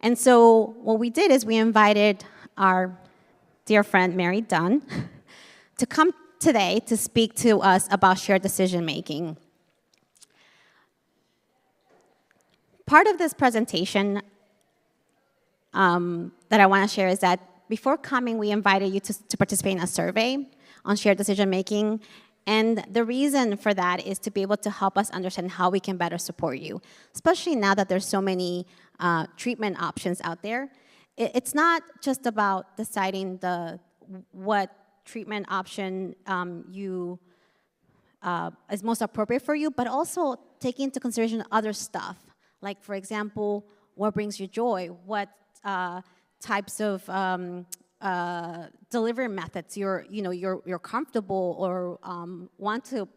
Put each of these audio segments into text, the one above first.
And so what we did is we invited our dear friend, Mary Dunn, to come today to speak to us about shared decision-making. Part of this presentation that I want to share is that before coming, we invited you to participate in a survey on shared decision-making. And the reason for that is to be able to help us understand how we can better support you, especially now that there's so many treatment options out there. It's not just about deciding what treatment option is most appropriate for you, but also taking into consideration other stuff. Like, for example, what brings you joy? What types of delivery methods you're comfortable or want to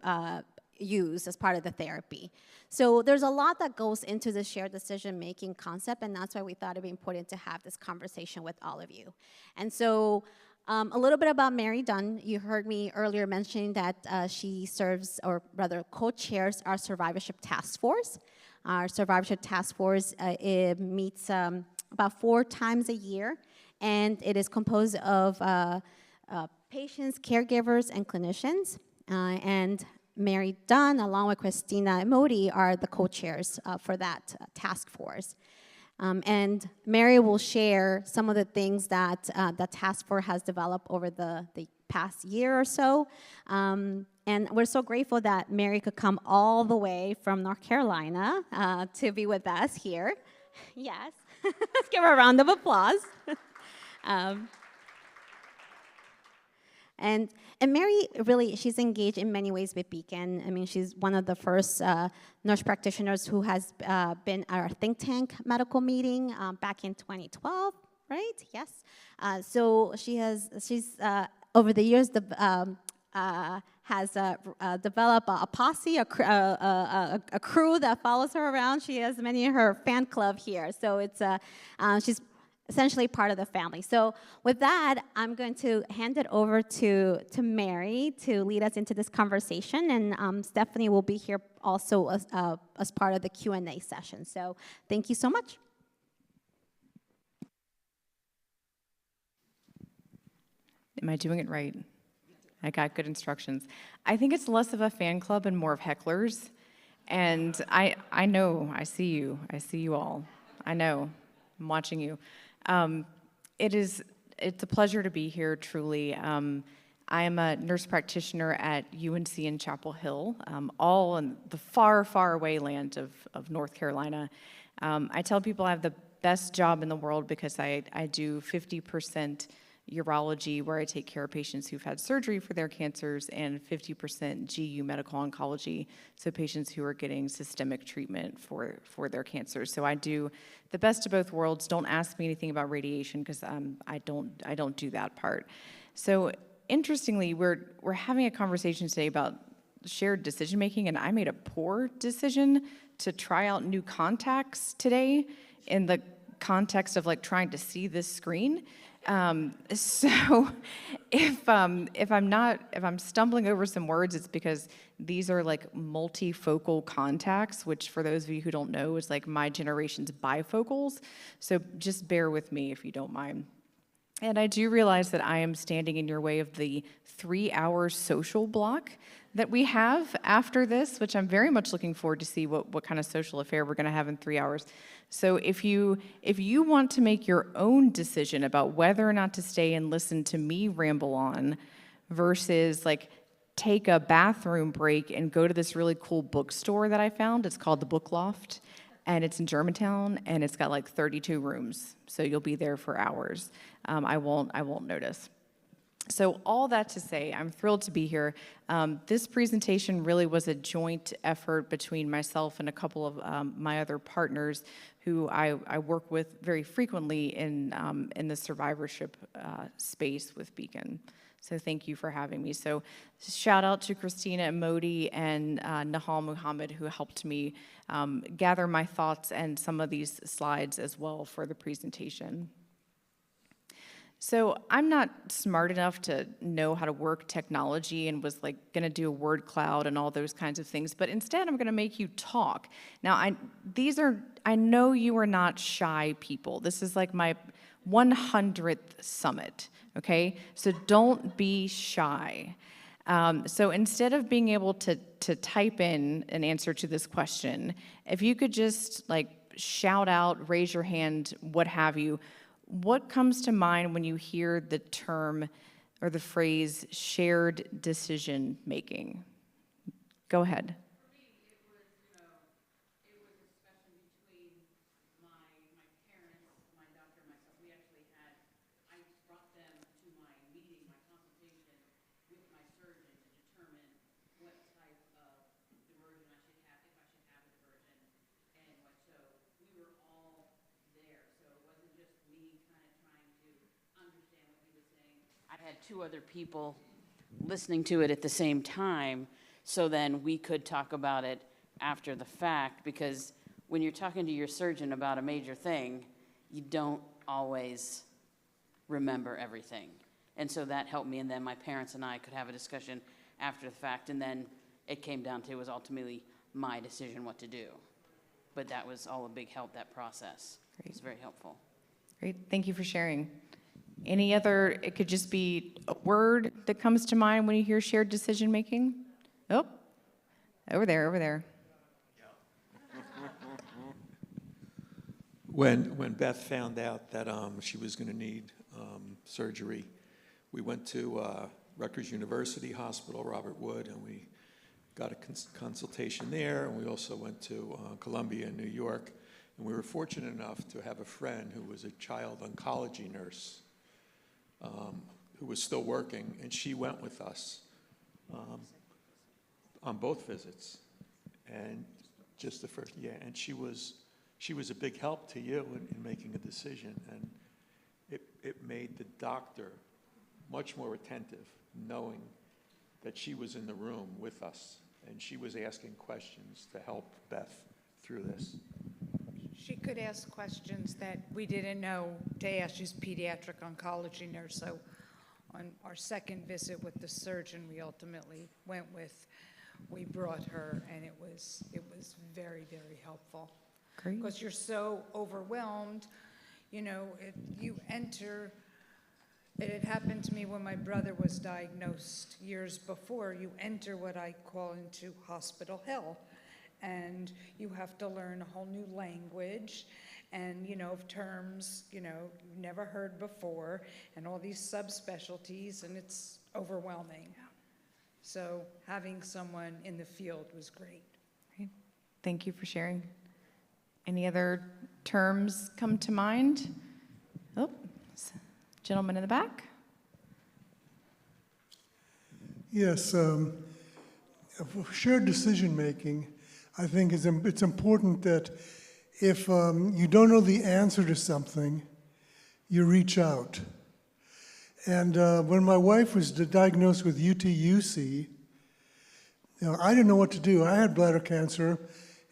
use as part of the therapy. So there's a lot that goes into the shared decision-making concept, and that's why we thought it'd be important to have this conversation with all of you. And so a little bit about Mary Dunn. You heard me earlier mentioning that she serves, or rather co-chairs, our survivorship task force. Our survivorship task force it meets about 4 times a year, and it is composed of patients, caregivers, and clinicians. And Mary Dunn, along with Christina and Modi, are the co-chairs for that task force. And Mary will share some of the things that the task force has developed over the past year or so. And we're so grateful that Mary could come all the way from North Carolina to be with us here. Yes. Let's give her a round of applause. And Mary, really, she's engaged in many ways with Beacon. I mean, she's one of the first nurse practitioners who has been at our think tank medical meeting back in 2012, right? Yes. So she's over the years, has developed a posse, a crew that follows her around. She has many in her fan club here. So it's she's essentially part of the family. So with that, I'm going to hand it over to Mary to lead us into this conversation, and Stephanie will be here also as part of the Q&A session. So thank you so much. Am I doing it right? I got good instructions. I think it's less of a fan club and more of hecklers. And I know, I see you all. I know, I'm watching you. It's a pleasure to be here, truly. I am a nurse practitioner at UNC in Chapel Hill, all in the far, far away land of North Carolina. I tell people I have the best job in the world because I do 50% urology, where I take care of patients who've had surgery for their cancers, and 50% GU medical oncology, so patients who are getting systemic treatment for their cancers. So I do the best of both worlds. Don't ask me anything about radiation because I don't do that part. So interestingly, we're having a conversation today about shared decision making, and I made a poor decision to try out new contacts today in the context of like trying to see this screen. So if I'm stumbling over some words, it's because these are like multifocal contacts, which for those of you who don't know is like my generation's bifocals. So just bear with me if you don't mind. And I do realize that I am standing in your way of the 3-hour social block that we have after this, which I'm very much looking forward to see what kind of social affair we're going to have in 3 hours. So if you want to make your own decision about whether or not to stay and listen to me ramble on versus like take a bathroom break and go to this really cool bookstore that I found, it's called the Book Loft, and it's in Germantown, and it's got like 32 rooms, so you'll be there for hours. I won't notice. So all that to say, I'm thrilled to be here. This presentation really was a joint effort between myself and a couple of my other partners who I work with very frequently in the survivorship space with Beacon. So thank you for having me. So shout out to Christina and Modi and Nahal Muhammad, who helped me gather my thoughts and some of these slides as well for the presentation. So I'm not smart enough to know how to work technology and was like gonna do a word cloud and all those kinds of things, but instead I'm gonna make you talk. Now, I know you are not shy people. This is like my 100th summit, okay? So don't be shy. So instead of being able to type in an answer to this question, if you could just like shout out, raise your hand, what have you, what comes to mind when you hear the term or the phrase shared decision making? Go ahead. I had two other people listening to it at the same time, so then we could talk about it after the fact, because when you're talking to your surgeon about a major thing, you don't always remember everything. And so that helped me, and then my parents and I could have a discussion after the fact, and then it came down to, it was ultimately my decision what to do. But that was all a big help, that process. Great. It was very helpful. Great, thank you for sharing. Any other, it could just be a word that comes to mind when you hear shared decision making? Oh, over there, over there. When Beth found out that she was going to need surgery, we went to Rutgers University Hospital, Robert Wood, and we got a consultation there, and we also went to Columbia in New York, and we were fortunate enough to have a friend who was a child oncology nurse who was still working, and she went with us on both visits, and just the first, yeah, and she was a big help to you in making a decision, and it made the doctor much more attentive, knowing that she was in the room with us, and she was asking questions to help Beth through this. She could ask questions that we didn't know to ask. She's a pediatric oncology nurse, so on our second visit with the surgeon we ultimately went with, we brought her, and it was very, very helpful. Great. Because you're so overwhelmed, you know, you enter, it had happened to me when my brother was diagnosed years before. You enter what I call into hospital hell, and you have to learn a whole new language and, you know, terms, you know, you've never heard before, and all these subspecialties, and it's overwhelming. So having someone in the field was great. Great. Thank you for sharing. Any other terms come to mind? Oh, gentleman in the back. Yes, shared decision-making, I think it's important that if you don't know the answer to something, you reach out. And when my wife was diagnosed with UTUC, you know, I didn't know what to do. I had bladder cancer,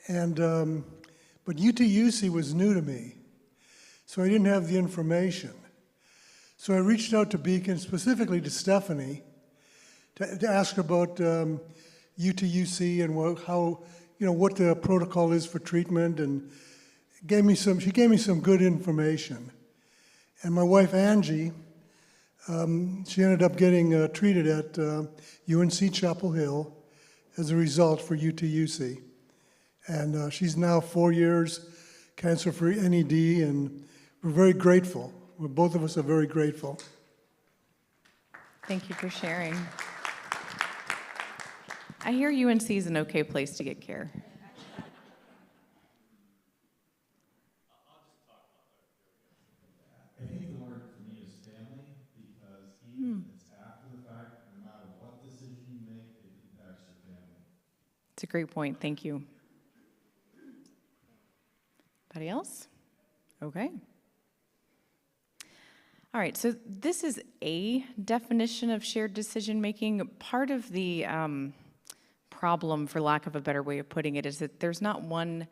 and but UTUC was new to me, so I didn't have the information. So I reached out to Beacon, specifically to Stephanie, to ask her about UTUC and how, you know, what the protocol is for treatment, and she gave me some good information. And my wife Angie, she ended up getting treated at UNC Chapel Hill as a result for UTUC. And she's now 4 years cancer-free NED, and we're very grateful. Both of us are very grateful. Thank you for sharing. I hear UNC is an okay place to get care. I think the word for me is family, because even if it's after the fact, no matter what decision you make, it impacts your family. It's a great point. Thank you. Anybody else? Okay. All right, so this is a definition of shared decision making. Part of the problem, for lack of a better way of putting it, is that there's not one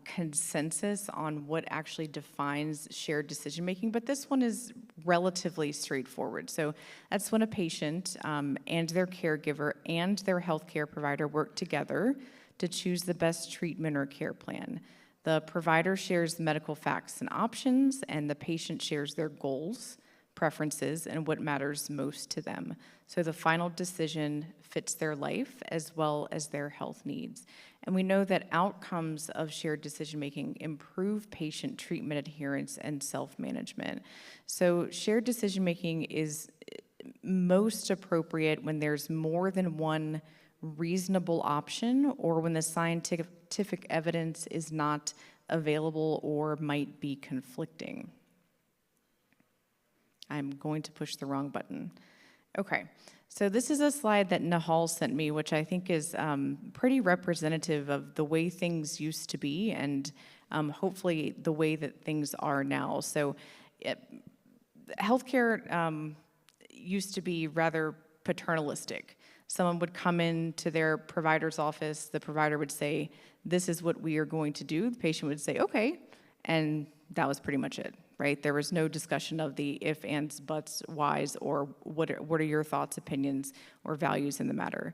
consensus on what actually defines shared decision-making, but this one is relatively straightforward. So that's when a patient and their caregiver and their healthcare provider work together to choose the best treatment or care plan. The provider shares the medical facts and options, and the patient shares their goals, preferences, and what matters most to them. So the final decision fits their life as well as their health needs. And we know that outcomes of shared decision-making improve patient treatment adherence and self-management. So shared decision-making is most appropriate when there's more than one reasonable option or when the scientific evidence is not available or might be conflicting. I'm going to push the wrong button. Okay, so this is a slide that Nahal sent me, which I think is pretty representative of the way things used to be and hopefully the way that things are now. So healthcare used to be rather paternalistic. Someone would come into their provider's office, the provider would say, this is what we are going to do. The patient would say, okay, and that was pretty much it, right? There was no discussion of the if, ands, buts, whys, or what are your thoughts, opinions, or values in the matter.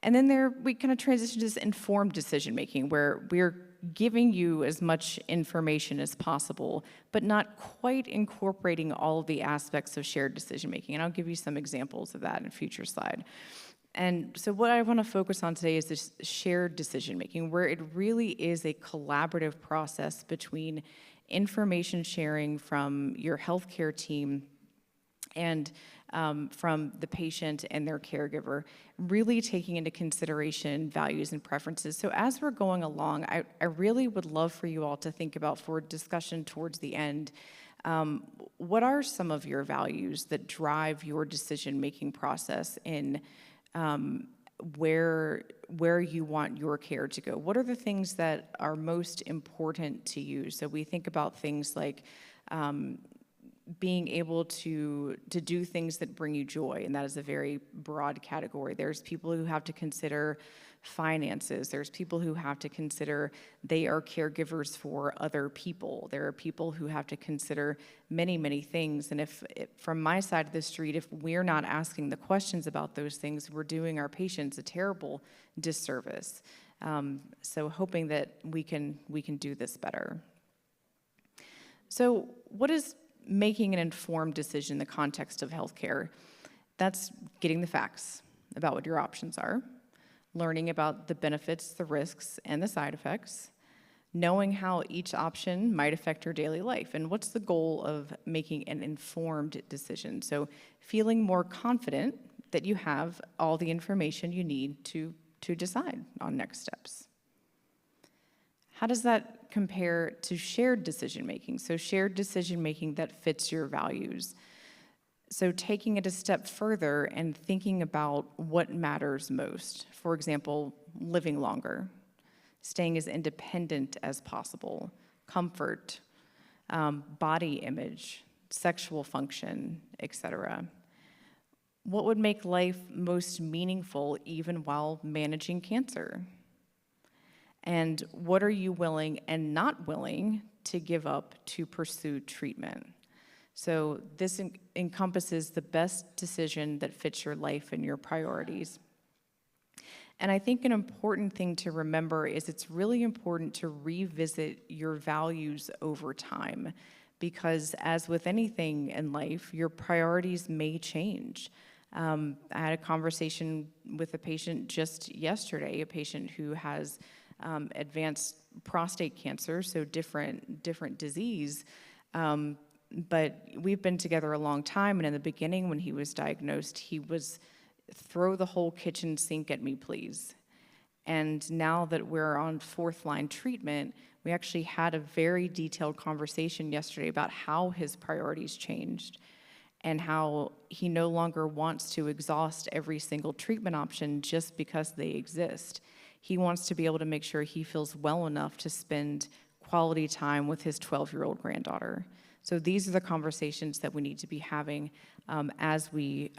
And then we kind of transitioned to this informed decision-making where we're giving you as much information as possible, but not quite incorporating all of the aspects of shared decision-making. And I'll give you some examples of that in a future slide. And so what I want to focus on today is this shared decision-making, where it really is a collaborative process between information sharing from your healthcare team and from the patient and their caregiver, really taking into consideration values and preferences. So as we're going along, I really would love for you all to think about, for discussion towards the end, what are some of your values that drive your decision-making process in where you want your care to go? What are the things that are most important to you? So we think about things like being able to do things that bring you joy, and that is a very broad category. There's people who have to consider finances. There's people who have to consider they are caregivers for other people. There are people who have to consider many, many things. And if from my side of the street, if we're not asking the questions about those things, we're doing our patients a terrible disservice. So hoping that we can do this better. So what is making an informed decision in the context of healthcare? That's getting the facts about what your options are, learning about the benefits, the risks, and the side effects, knowing how each option might affect your daily life, and what's the goal of making an informed decision. So feeling more confident that you have all the information you need to decide on next steps. How does that compare to shared decision-making? So shared decision-making that fits your values. So taking it a step further and thinking about what matters most. For example, living longer, staying as independent as possible, comfort, body image, sexual function, etc. What would make life most meaningful even while managing cancer? And what are you willing and not willing to give up to pursue treatment? So this encompasses the best decision that fits your life and your priorities. And I think an important thing to remember is it's really important to revisit your values over time, because as with anything in life, your priorities may change. I had a conversation with a patient just yesterday, a patient who has advanced prostate cancer, so different disease. But we've been together a long time, and in the beginning when he was diagnosed, he was, throw the whole kitchen sink at me, please. And now that we're on fourth line treatment, we actually had a very detailed conversation yesterday about how his priorities changed and how he no longer wants to exhaust every single treatment option just because they exist. He wants to be able to make sure he feels well enough to spend quality time with his 12-year-old granddaughter. So these are the conversations that we need to be having as we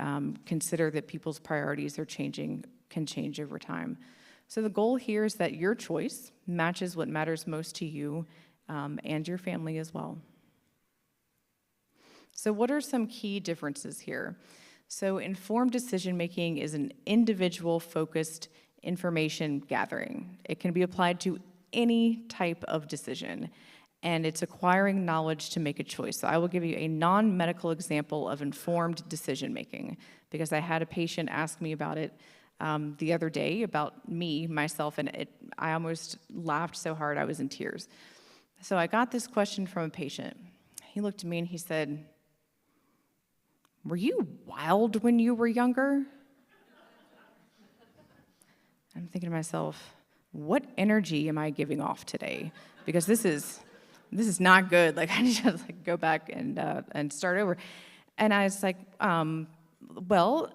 consider that people's priorities are changing, can change over time. So the goal here is that your choice matches what matters most to you and your family as well. So what are some key differences here? So informed decision-making is an individual-focused information gathering. It can be applied to any type of decision, and it's acquiring knowledge to make a choice. So I will give you a non-medical example of informed decision-making, because I had a patient ask me about it the other day, about myself, and I almost laughed so hard I was in tears. So I got this question from a patient. He looked at me and he said, "Were you wild when you were younger?" I'm thinking to myself, what energy am I giving off today? Because this is not good. Like, I need to go back and start over. And I was like, well,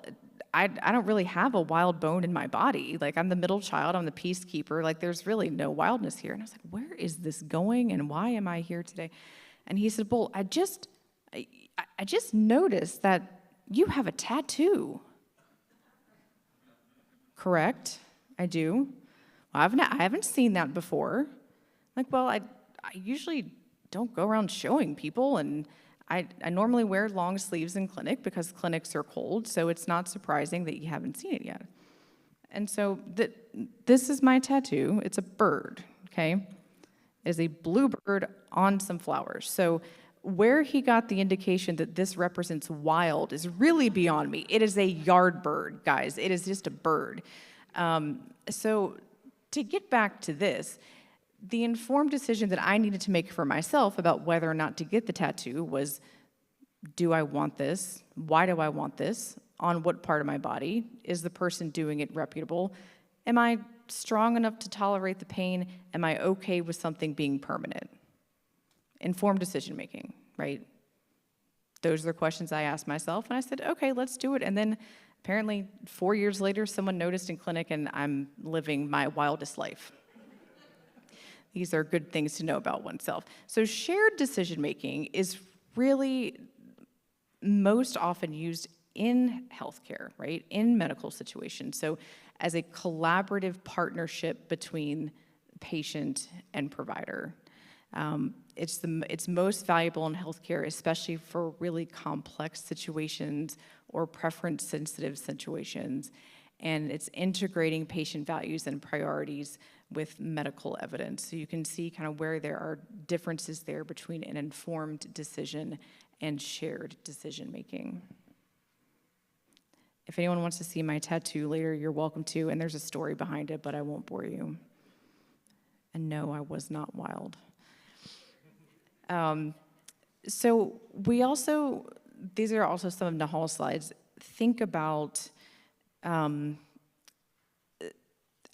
I don't really have a wild bone in my body. Like, I'm the middle child, I'm the peacekeeper. Like, there's really no wildness here. And I was like, where is this going, and why am I here today? And he said, well, I just noticed that you have a tattoo. Correct, I do. Well, I haven't seen that before. Like, well, I usually don't go around showing people, and I normally wear long sleeves in clinic because clinics are cold, so it's not surprising that you haven't seen it yet. And so this is my tattoo. It's a bird, okay? It's a bluebird on some flowers. So where he got the indication that this represents wild is really beyond me. It is a yard bird, guys. It is just a bird. So to get back to this, the informed decision that I needed to make for myself about whether or not to get the tattoo was, do I want this? Why do I want this? On what part of my body? Is the person doing it reputable? Am I strong enough to tolerate the pain? Am I okay with something being permanent? Informed decision making, right? Those are the questions I asked myself, and I said, okay, let's do it. And then apparently 4 years later, someone noticed in clinic, and I'm living my wildest life. These are good things to know about oneself. So shared decision-making is really most often used in healthcare, right? In medical situations. So as a collaborative partnership between patient and provider. It's most valuable in healthcare, especially for really complex situations or preference-sensitive situations. And it's integrating patient values and priorities with medical evidence. So you can see kind of where there are differences there between an informed decision and shared decision-making. If anyone wants to see my tattoo later, you're welcome to, and there's a story behind it, but I won't bore you. And no, I was not wild. So these are also some of Nahal's slides. Think about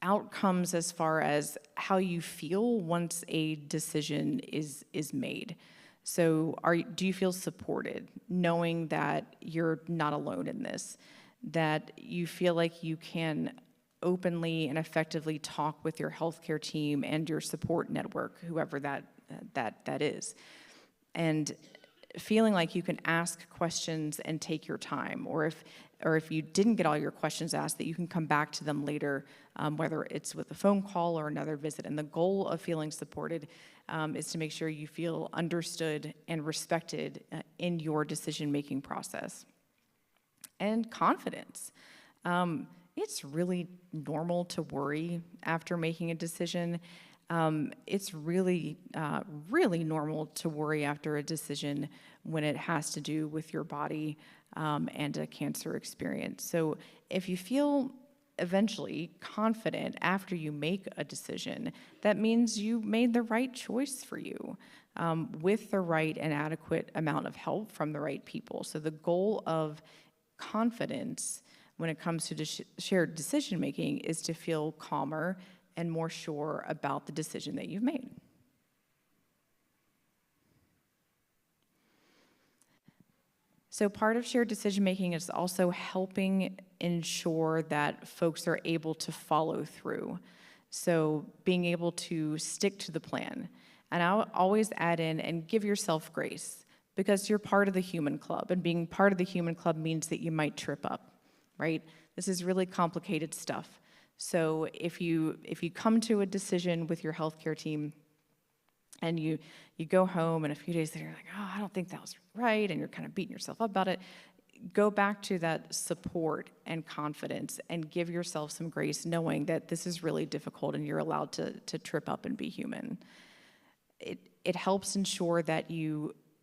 outcomes as far as how you feel once a decision is made. So do you feel supported, knowing that you're not alone in this, that you feel like you can openly and effectively talk with your healthcare team and your support network, whoever that is, and feeling like you can ask questions and take your time, or if you didn't get all your questions asked, that you can come back to them later, whether it's with a phone call or another visit. And the goal of feeling supported is to make sure you feel understood and respected in your decision-making process. And confidence. It's really normal to worry after making a decision. It's really, really normal to worry after a decision when it has to do with your body and a cancer experience. So if you feel eventually confident after you make a decision, that means you made the right choice for you with the right and adequate amount of help from the right people. So the goal of confidence when it comes to shared decision-making is to feel calmer and more sure about the decision that you've made. So part of shared decision-making is also helping ensure that folks are able to follow through. So being able to stick to the plan. And I'll always add in and give yourself grace, because you're part of the human club, and being part of the human club means that you might trip up, right? This is really complicated stuff. So if you come to a decision with your healthcare team and you go home and a few days later you're like, oh, I don't think that was right, and you're kind of beating yourself up about it, go back to that support and confidence and give yourself some grace, knowing that this is really difficult and you're allowed to trip up and be human. It helps ensure that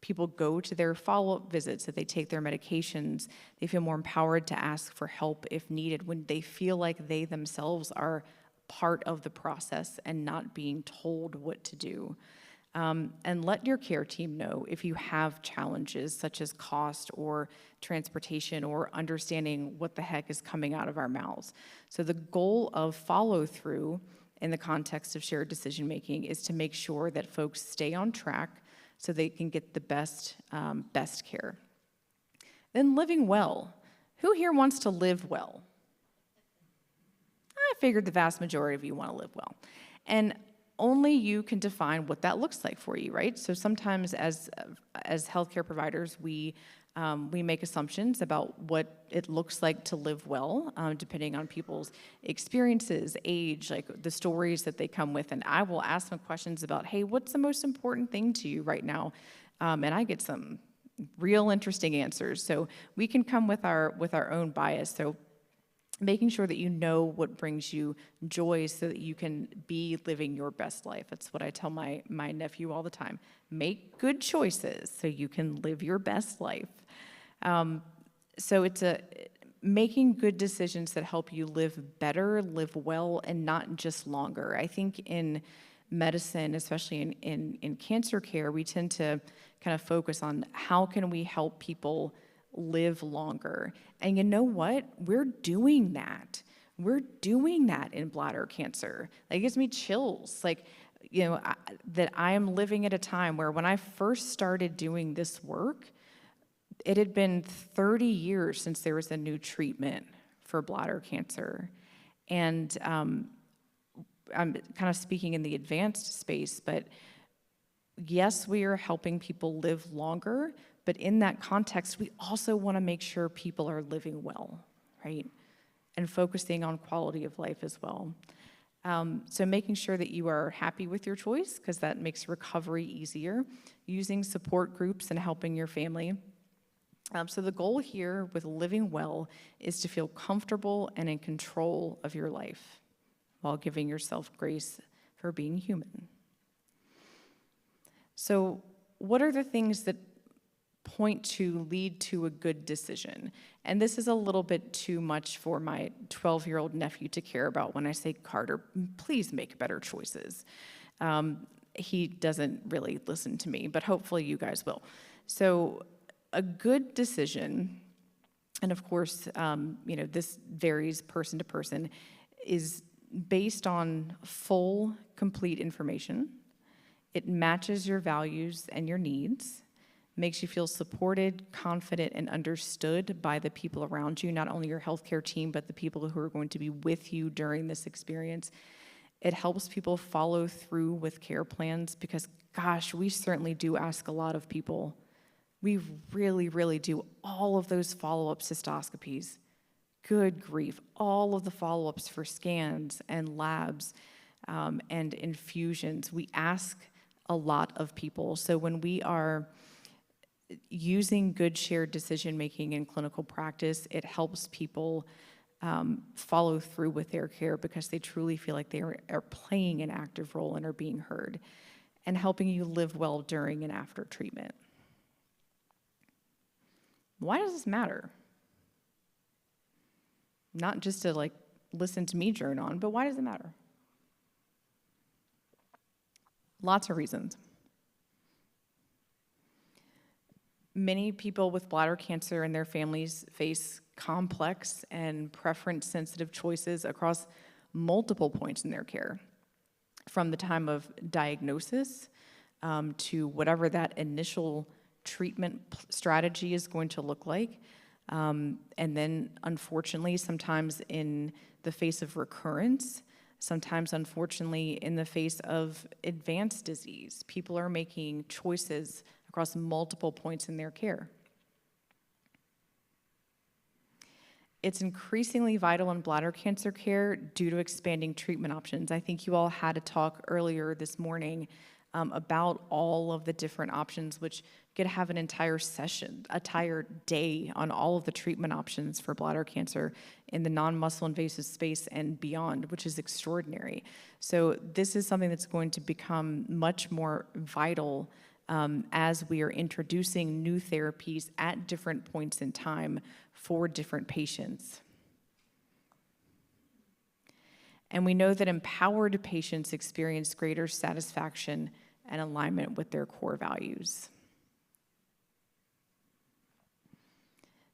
people go to their follow-up visits, that they take their medications, they feel more empowered to ask for help if needed, when they feel like they themselves are part of the process and not being told what to do. And let your care team know if you have challenges such as cost or transportation or understanding what the heck is coming out of our mouths. So the goal of follow-through in the context of shared decision-making is to make sure that folks stay on track so they can get the best care. Then living well. Who here wants to live well? I figured the vast majority of you want to live well. And only you can define what that looks like for you, right? So sometimes as healthcare providers, we make assumptions about what it looks like to live well, depending on people's experiences, age, like the stories that they come with. And I will ask them questions about, hey, what's the most important thing to you right now? And I get some real interesting answers. So we can come with our own bias. So making sure that you know what brings you joy so that you can be living your best life. That's what I tell my nephew all the time. Make good choices so you can live your best life. So it's making good decisions that help you live better, live well, and not just longer. I think in medicine, especially in cancer care, we tend to kind of focus on how can we help people live longer. And you know what? We're doing that. We're doing that in bladder cancer. It gives me chills. That I am living at a time where when I first started doing this work, it had been 30 years since there was a new treatment for bladder cancer. And I'm kind of speaking in the advanced space, but yes, we are helping people live longer, but in that context, we also want to make sure people are living well, right? And focusing on quality of life as well. So making sure that you are happy with your choice, because that makes recovery easier. Using support groups and helping your family. So the goal here with living well is to feel comfortable and in control of your life while giving yourself grace for being human. So what are the things that point to lead to a good decision? And this is a little bit too much for my 12-year-old nephew to care about when I say, Carter, please make better choices. He doesn't really listen to me, but hopefully you guys will. So a good decision, and of course, this varies person to person, is based on full, complete information. It matches your values and your needs, makes you feel supported, confident, and understood by the people around you, not only your healthcare team, but the people who are going to be with you during this experience. It helps people follow through with care plans because, gosh, we certainly do ask a lot of people. We really, really do all of those follow-up cystoscopies. Good grief, all of the follow-ups for scans and labs and infusions. We ask a lot of people. So when we are using good shared decision-making in clinical practice, it helps people follow through with their care because they truly feel like they are playing an active role and are being heard, and helping you live well during and after treatment. Why does this matter? Not just to listen to me drone on, but why does it matter? Lots of reasons. Many people with bladder cancer and their families face complex and preference-sensitive choices across multiple points in their care, from the time of diagnosis to whatever that initial treatment strategy is going to look like. And then, unfortunately, sometimes in the face of recurrence, sometimes, unfortunately, in the face of advanced disease, people are making choices across multiple points in their care. It's increasingly vital in bladder cancer care due to expanding treatment options. I think you all had a talk earlier this morning about all of the different options, which could have an entire session, entire day on all of the treatment options for bladder cancer in the non-muscle invasive space and beyond, which is extraordinary. So this is something that's going to become much more vital as we are introducing new therapies at different points in time for different patients. And we know that empowered patients experience greater satisfaction and alignment with their core values.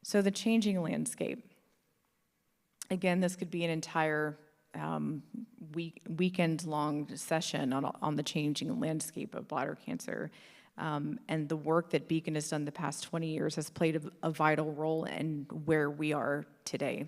So the changing landscape. Again, this could be an entire weekend-long session on the changing landscape of bladder cancer. And the work that Beacon has done the past 20 years has played a vital role in where we are today.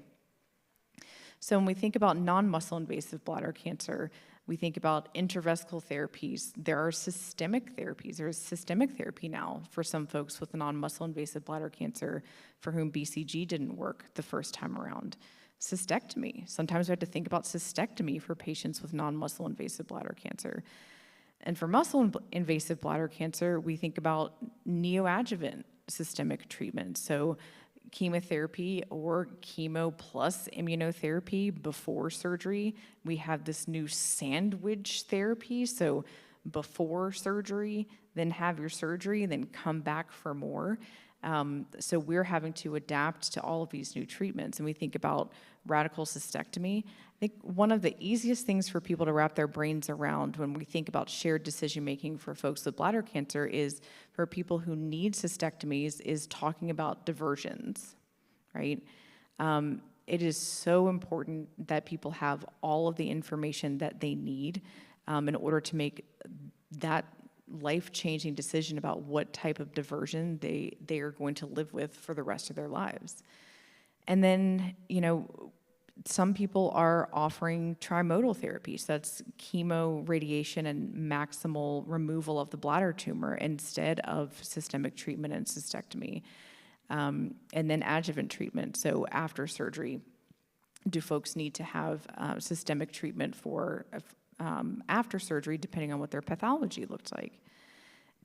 So when we think about non-muscle invasive bladder cancer, we think about intravesical therapies. There are systemic therapies. There is systemic therapy now for some folks with non-muscle invasive bladder cancer for whom BCG didn't work the first time around. Cystectomy. Sometimes we have to think about cystectomy for patients with non-muscle invasive bladder cancer. And for muscle invasive bladder cancer, we think about neoadjuvant systemic treatment. So chemotherapy or chemo plus immunotherapy before surgery. We have this new sandwich therapy. So before surgery, then have your surgery, then come back for more. So we're having to adapt to all of these new treatments. And we think about radical cystectomy. I think one of the easiest things for people to wrap their brains around when we think about shared decision-making for folks with bladder cancer is for people who need cystectomies is talking about diversions, right? It is so important that people have all of the information that they need in order to make that life-changing decision about what type of diversion they are going to live with for the rest of their lives. And then, you know, some people are offering trimodal therapy, so that's chemo, radiation, and maximal removal of the bladder tumor instead of systemic treatment and cystectomy. And then adjuvant treatment, so after surgery, do folks need to have systemic treatment for after surgery, depending on what their pathology looks like.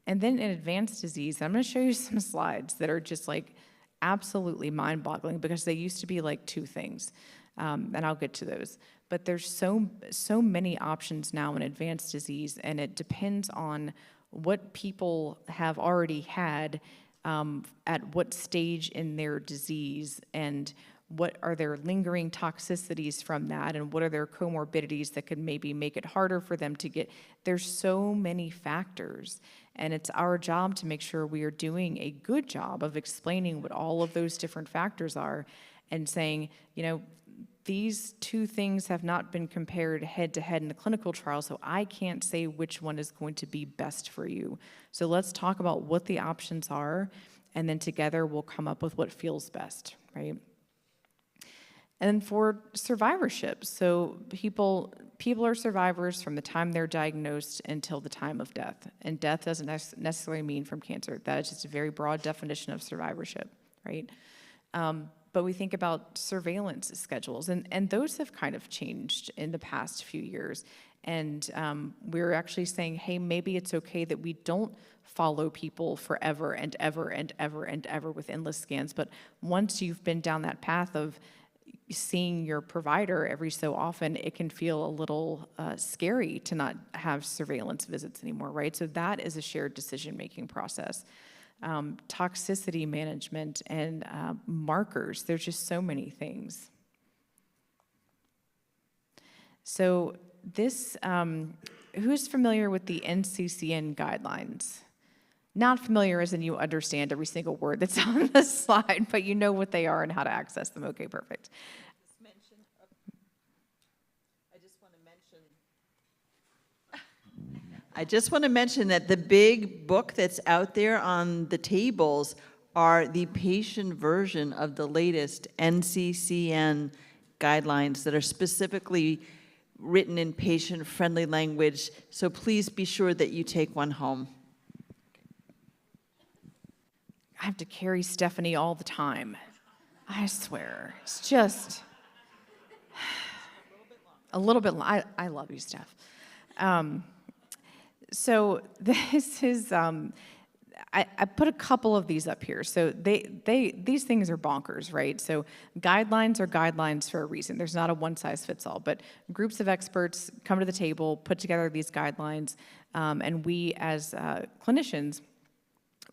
And then in advanced disease, I'm going to show you some slides that are just like absolutely mind-boggling because they used to be like two things, and I'll get to those. But there's so many options now in advanced disease, and it depends on what people have already had at what stage in their disease and what are their lingering toxicities from that, and what are their comorbidities that could maybe make it harder for them to get. There's so many factors, and it's our job to make sure we are doing a good job of explaining what all of those different factors are and saying, you know, these two things have not been compared head-to-head in the clinical trial, so I can't say which one is going to be best for you. So let's talk about what the options are, and then together we'll come up with what feels best, right? And then for survivorship, so people are survivors from the time they're diagnosed until the time of death. And death doesn't necessarily mean from cancer. That is just a very broad definition of survivorship, right? But we think about surveillance schedules, and those have kind of changed in the past few years. And we're actually saying, hey, maybe it's okay that we don't follow people forever and ever and ever and ever with endless scans. But once you've been down that path of seeing your provider every so often, it can feel a little scary to not have surveillance visits anymore, right? So that is a shared decision-making process. Toxicity management and markers, there's just so many things. So this, who's familiar with the NCCN guidelines? Not familiar as in you understand every single word that's on the slide, but you know what they are and how to access them. Okay, perfect. I just want to mention that the big book that's out there on the tables are the patient version of the latest NCCN guidelines that are specifically written in patient-friendly language. So please be sure that you take one home. I have to carry Stephanie all the time. I swear, it's just a little bit long. I love you, Steph. So this is, I put a couple of these up here. So these things are bonkers, right? So guidelines are guidelines for a reason. There's not a one size fits all, but groups of experts come to the table, put together these guidelines, and we as clinicians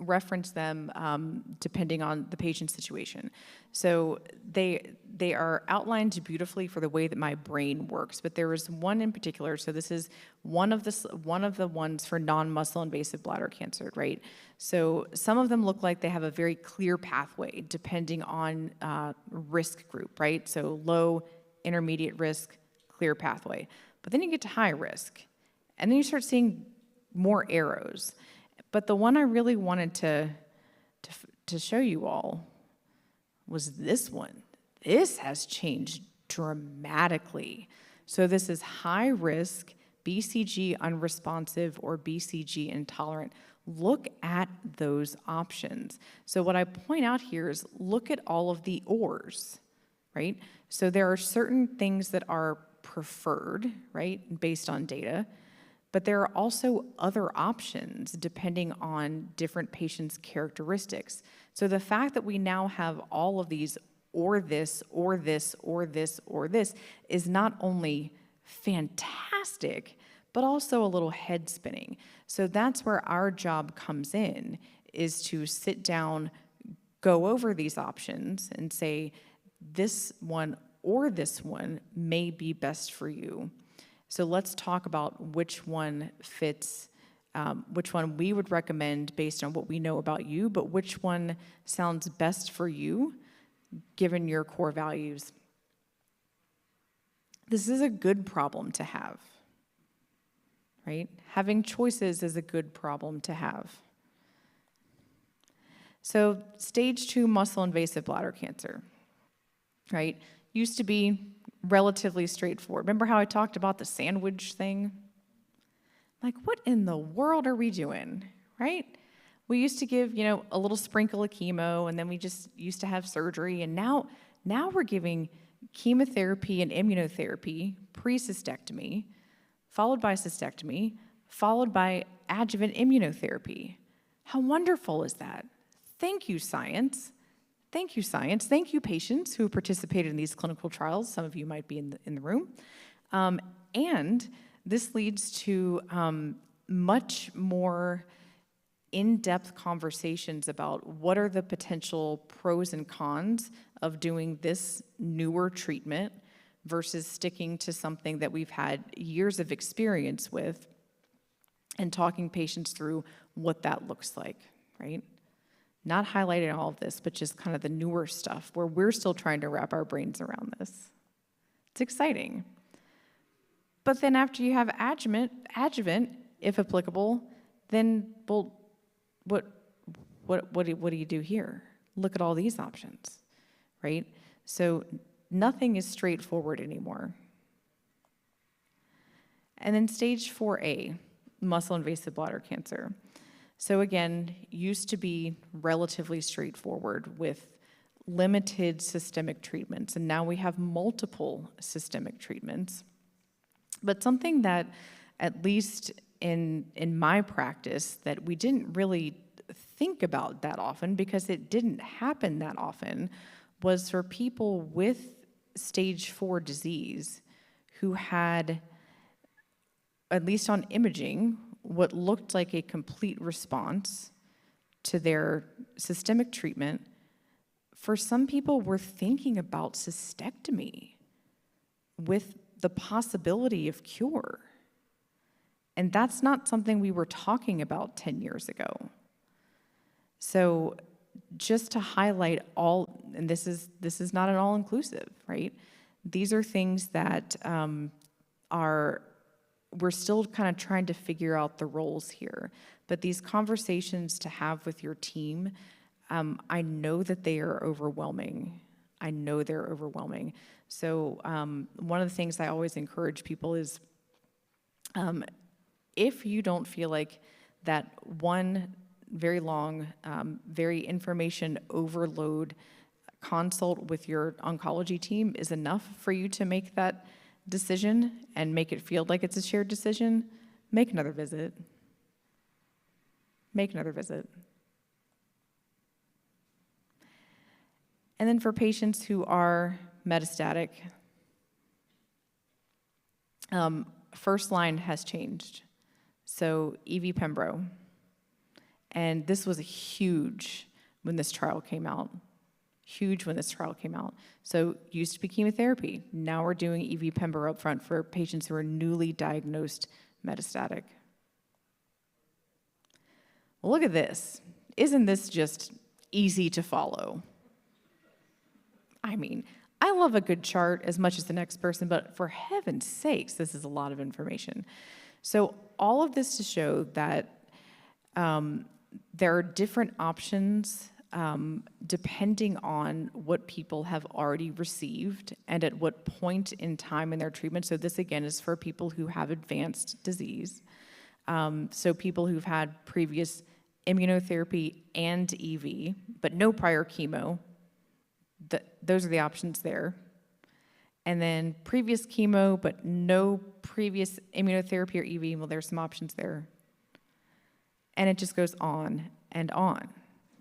reference them depending on the patient's situation. So they are outlined beautifully for the way that my brain works, but there is one in particular. So this is one of the ones for non-muscle invasive bladder cancer, right? So some of them look like they have a very clear pathway depending on risk group, right? So low, intermediate risk, clear pathway. But then you get to high risk, and then you start seeing more arrows. But the one I really wanted to show you all was this one. This has changed dramatically. So this is high risk, BCG unresponsive, or BCG intolerant. Look at those options. So what I point out here is look at all of the ors, right? So there are certain things that are preferred, right, based on data. But there are also other options depending on different patients' characteristics. So the fact that we now have all of these or this, or this, or this, or this is not only fantastic, but also a little head spinning. So that's where our job comes in, is to sit down, go over these options and say, this one or this one may be best for you. So let's talk about which one fits, which one we would recommend based on what we know about you, but which one sounds best for you given your core values. This is a good problem to have, right? Having choices is a good problem to have. So stage 2 muscle invasive bladder cancer, right? Used to be relatively straightforward. Remember how I talked about the sandwich thing? Like, what in the world are we doing, right? We used to give, a little sprinkle of chemo, and then we just used to have surgery, and now we're giving chemotherapy and immunotherapy, pre-cystectomy, followed by cystectomy, followed by adjuvant immunotherapy. How wonderful is that? Thank you, science. Thank you, science. Thank you, patients who participated in these clinical trials. Some of you might be in the room. And this leads to much more in-depth conversations about what are the potential pros and cons of doing this newer treatment versus sticking to something that we've had years of experience with and talking patients through what that looks like, right? Not highlighting all of this, but just kind of the newer stuff where we're still trying to wrap our brains around this. It's exciting. But then after you have adjuvant, if applicable, then, well, what do you do here? Look at all these options, right? So nothing is straightforward anymore. And then stage 4A, muscle invasive bladder cancer. So again, used to be relatively straightforward with limited systemic treatments, and now we have multiple systemic treatments. But something that, at least in my practice, that we didn't really think about that often because it didn't happen that often, was for people with stage 4 disease who had, at least on imaging, what looked like a complete response to their systemic treatment. For some people, we're thinking about cystectomy with the possibility of cure. And that's not something we were talking about 10 years ago. So just to highlight all, and this is not an all-inclusive, right? These are things that we're still kind of trying to figure out the roles here. But these conversations to have with your team, I know that they are overwhelming. I know they're overwhelming. So one of the things I always encourage people is if you don't feel like that one very long, very information overload consult with your oncology team is enough for you to make that decision and make it feel like it's a shared decision, make another visit. Make another visit. And then for patients who are metastatic, first line has changed. So EV Pembro. And this was huge when this trial came out. Huge when this trial came out. So used to be chemotherapy. Now we're doing EV Pembro up front for patients who are newly diagnosed metastatic. Well, look at this. Isn't this just easy to follow? I mean, I love a good chart as much as the next person, but for heaven's sakes, this is a lot of information. So all of this to show that there are different options depending on what people have already received and at what point in time in their treatment. So this, again, is for people who have advanced disease. So people who've had previous immunotherapy and EV, but no prior chemo, those are the options there. And then previous chemo, but no previous immunotherapy or EV, well, there's some options there. And it just goes on,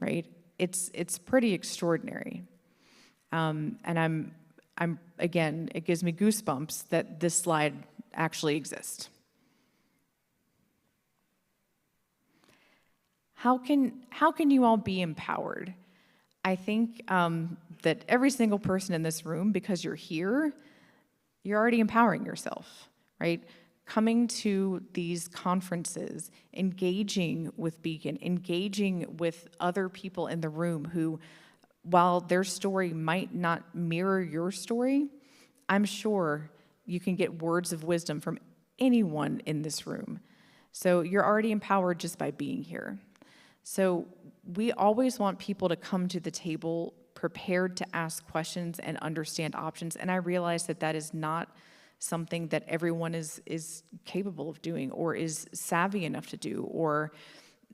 right? It's pretty extraordinary. And I'm again, it gives me goosebumps that this slide actually exists. How can you all be empowered? I think that every single person in this room, because you're here, you're already empowering yourself, right? Coming to these conferences, engaging with Beacon, engaging with other people in the room who, while their story might not mirror your story, I'm sure you can get words of wisdom from anyone in this room. So you're already empowered just by being here. So we always want people to come to the table prepared to ask questions and understand options. And I realize that that is not something that everyone is capable of doing or is savvy enough to do or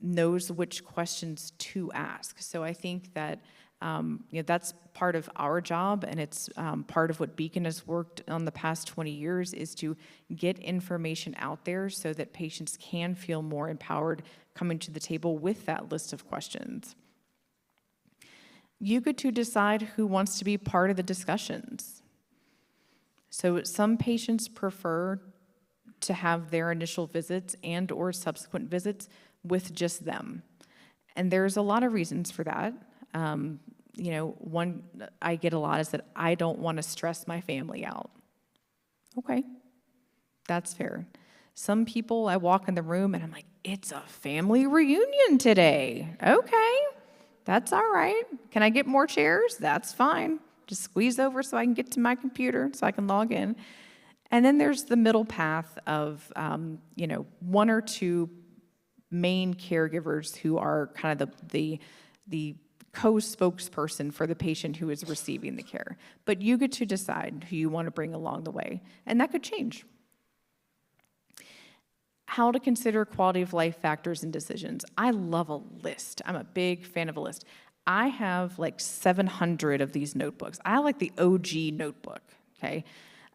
knows which questions to ask. So I think that that's part of our job, and it's part of what Beacon has worked on the past 20 years is to get information out there so that patients can feel more empowered coming to the table with that list of questions. You get to decide who wants to be part of the discussions. So some patients prefer to have their initial visits and or subsequent visits with just them. And there's a lot of reasons for that. One I get a lot is that I don't want to stress my family out. Okay, that's fair. Some people, I walk in the room and I'm like, it's a family reunion today. Okay, that's all right. Can I get more chairs? That's fine. Just squeeze over so I can get to my computer so I can log in. And then there's the middle path of, one or two main caregivers who are kind of the co-spokesperson for the patient who is receiving the care. But you get to decide who you want to bring along the way, and that could change. How to consider quality of life factors and decisions. I love a list. I'm a big fan of a list. I have like 700 of these notebooks. I like the OG notebook, okay?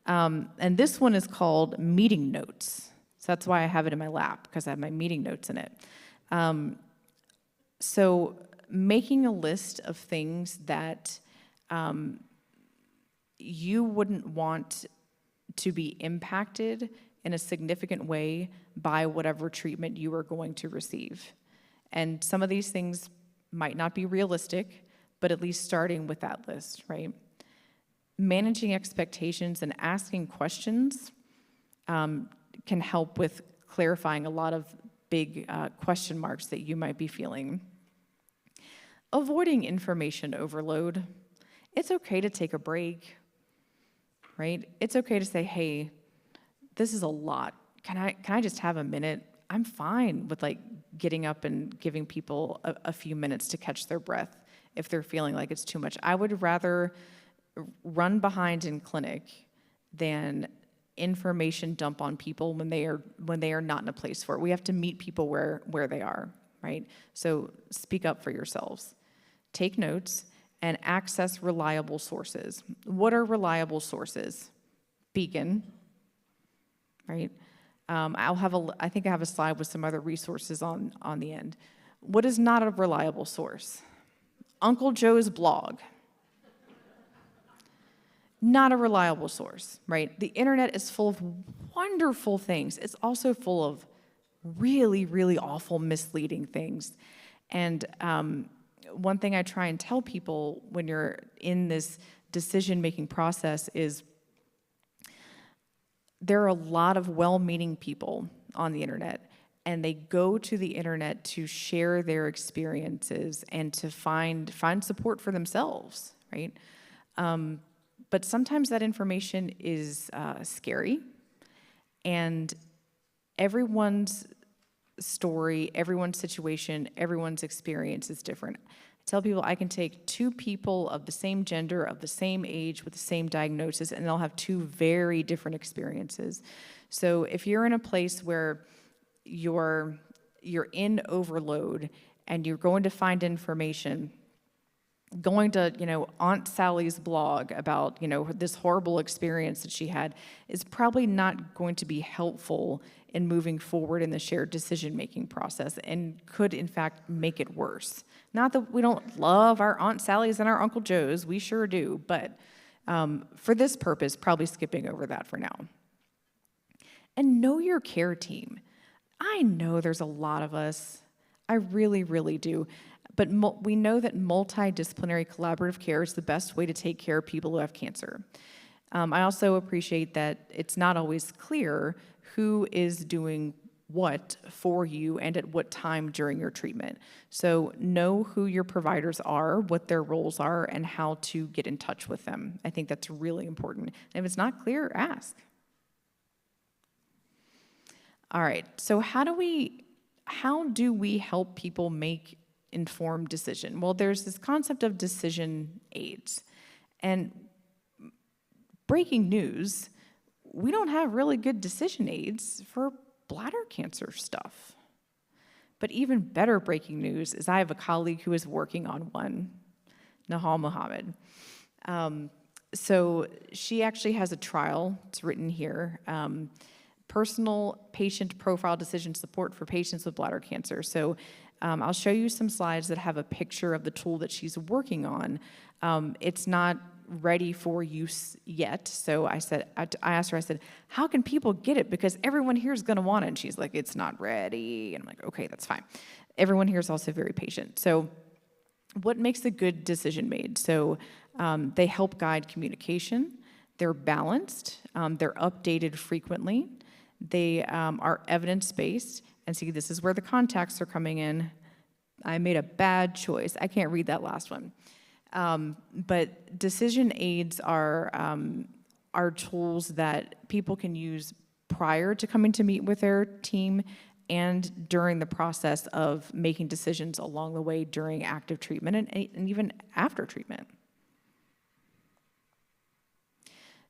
And this one is called Meeting Notes. So that's why I have it in my lap, because I have my meeting notes in it. So making a list of things that you wouldn't want to be impacted in a significant way by whatever treatment you are going to receive. And some of these things might not be realistic, but at least starting with that list, right? Managing expectations and asking questions can help with clarifying a lot of big question marks that you might be feeling. Avoiding information overload. It's okay to take a break, right? It's okay to say, hey, this is a lot. Can I just have a minute? I'm fine with like getting up and giving people a few minutes to catch their breath if they're feeling like it's too much. I would rather run behind in clinic than information dump on people when they are not in a place for it. We have to meet people where they are, right? So speak up for yourselves. Take notes and access reliable sources. What are reliable sources? Beacon, right? I think I have a slide with some other resources on the end. What is not a reliable source? Uncle Joe's blog. Not a reliable source, right? The internet is full of wonderful things. It's also full of really, really awful, misleading things. And one thing I try and tell people when you're in this decision-making process is there are a lot of well-meaning people on the internet, and they go to the internet to share their experiences and to find support for themselves, right? But sometimes that information is scary, and everyone's story, everyone's situation, everyone's experience is different. I tell people I can take two people of the same gender, of the same age, with the same diagnosis, and they'll have two very different experiences. So if you're in a place where you're in overload and you're going to find information, going to, Aunt Sally's blog about, this horrible experience that she had is probably not going to be helpful in moving forward in the shared decision-making process and could, in fact, make it worse. Not that we don't love our Aunt Sally's and our Uncle Joe's, we sure do, but for this purpose, probably skipping over that for now. And know your care team. I know there's a lot of us. I really, really do. But we know that multidisciplinary collaborative care is the best way to take care of people who have cancer. I also appreciate that it's not always clear who is doing what for you and at what time during your treatment. So know who your providers are, what their roles are, and how to get in touch with them. I think that's really important. And if it's not clear, ask. All right, so how do we help people make informed decision? Well, there's this concept of decision aids. And breaking news, we don't have really good decision aids for bladder cancer stuff. But even better breaking news is I have a colleague who is working on one, Nahal Mohammed. So she actually has a trial, it's written here, personal patient profile decision support for patients with bladder cancer. So I'll show you some slides that have a picture of the tool that she's working on. It's not ready for use yet. So I asked her, how can people get it? Because everyone here is going to want it. And she's like, it's not ready. And I'm like, okay, that's fine. Everyone here is also very patient. So what makes a good decision made? So they help guide communication. They're balanced. They're updated frequently. They are evidence-based. And see, this is where the contacts are coming in. I made a bad choice. I can't read that last one. But decision aids are tools that people can use prior to coming to meet with their team and during the process of making decisions along the way during active treatment and even after treatment.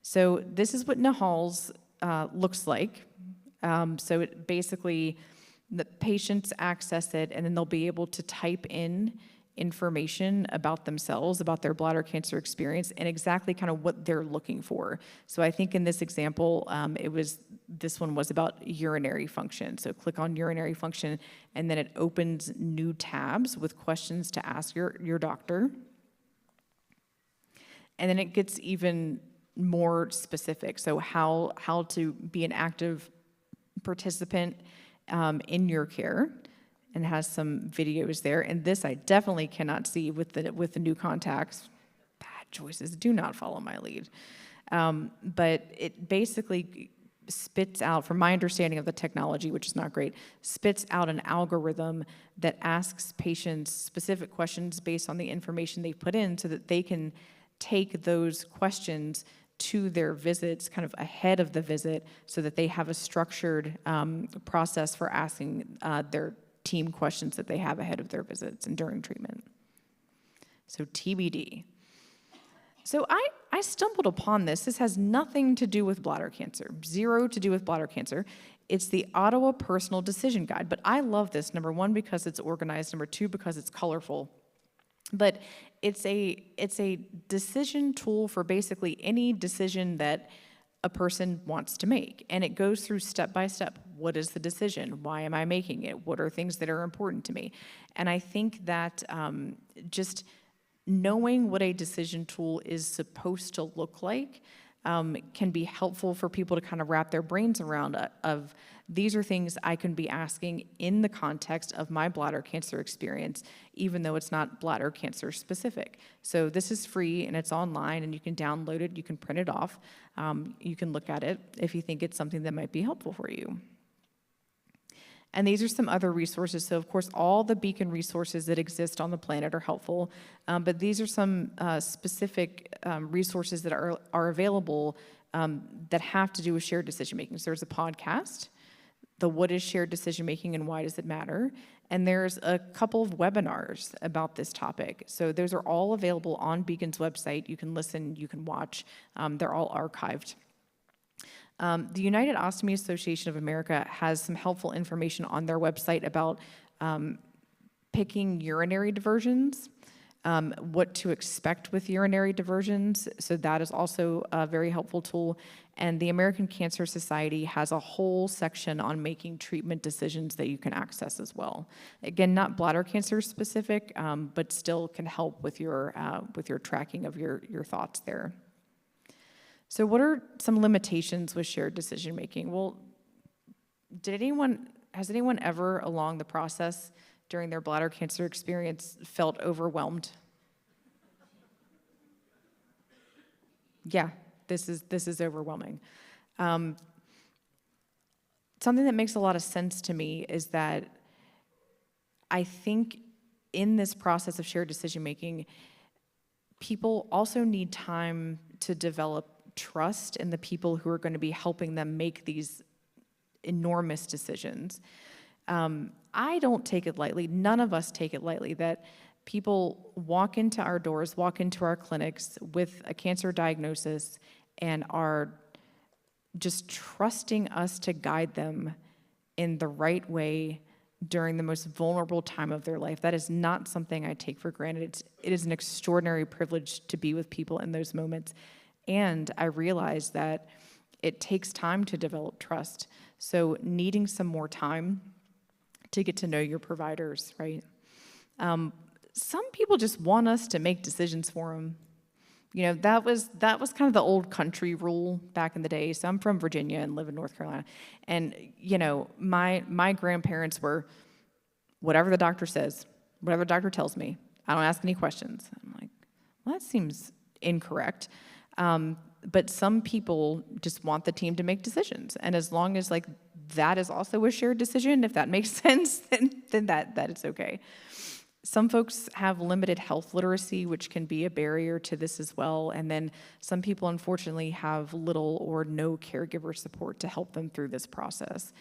So this is what Nahal's looks like. So it basically, the patients access it, and then they'll be able to type in information about themselves, about their bladder cancer experience, and exactly kind of what they're looking for. So I think in this example, this one was about urinary function. So click on urinary function, and then it opens new tabs with questions to ask your doctor. And then it gets even more specific. So how to be an active participant in your care, and has some videos there. And this I definitely cannot see with the new contacts. Bad choices. Do not follow my lead. But it basically spits out, from my understanding of the technology, which is not great, spits out an algorithm that asks patients specific questions based on the information they've put in so that they can take those questions to their visits kind of ahead of the visit so that they have a structured process for asking their team questions that they have ahead of their visits and during treatment. So TBD. So I stumbled upon this. This has nothing to do with bladder cancer, zero to do with bladder cancer. It's the Ottawa Personal Decision Guide. But I love this, number one, because it's organized, number two, because it's colorful. But it's a decision tool for basically any decision that a person wants to make. And it goes through step by step. What is the decision? Why am I making it? What are things that are important to me? And I think that just knowing what a decision tool is supposed to look like can be helpful for people to kind of wrap their brains around of these are things I can be asking in the context of my bladder cancer experience, even though it's not bladder cancer specific. So this is free and it's online and you can download it, you can print it off, you can look at it if you think it's something that might be helpful for you. And these are some other resources. So of course, all the Beacon resources that exist on the planet are helpful, but these are some specific resources that are available that have to do with shared decision making. So there's a podcast, the What is Shared Decision Making and Why Does It Matter? And there's a couple of webinars about this topic. So those are all available on Beacon's website. You can listen, you can watch. They're all archived. The United Ostomy Association of America has some helpful information on their website about picking urinary diversions, what to expect with urinary diversions. So that is also a very helpful tool. And the American Cancer Society has a whole section on making treatment decisions that you can access as well. Again, not bladder cancer specific, but still can help with your tracking of your thoughts there. So what are some limitations with shared decision making? Well, has anyone ever along the process during their bladder cancer experience felt overwhelmed? Yeah, this is overwhelming. Something that makes a lot of sense to me is that I think in this process of shared decision making, people also need time to develop trust in the people who are going to be helping them make these enormous decisions. I don't take it lightly. None of us take it lightly that people walk into our doors, walk into our clinics with a cancer diagnosis and are just trusting us to guide them in the right way during the most vulnerable time of their life. That is not something I take for granted. It is an extraordinary privilege to be with people in those moments. And I realize that it takes time to develop trust. So needing some more time to get to know your providers, right? Some people just want us to make decisions for them. You know, that was kind of the old country rule back in the day. So I'm from Virginia and live in North Carolina. And, you know, my grandparents were, whatever the doctor says, whatever the doctor tells me, I don't ask any questions. I'm like, well, that seems incorrect. But some people just want the team to make decisions. And as long as like that is also a shared decision, if that makes sense, then that is okay. Some folks have limited health literacy, which can be a barrier to this as well. And then some people, unfortunately, have little or no caregiver support to help them through this process.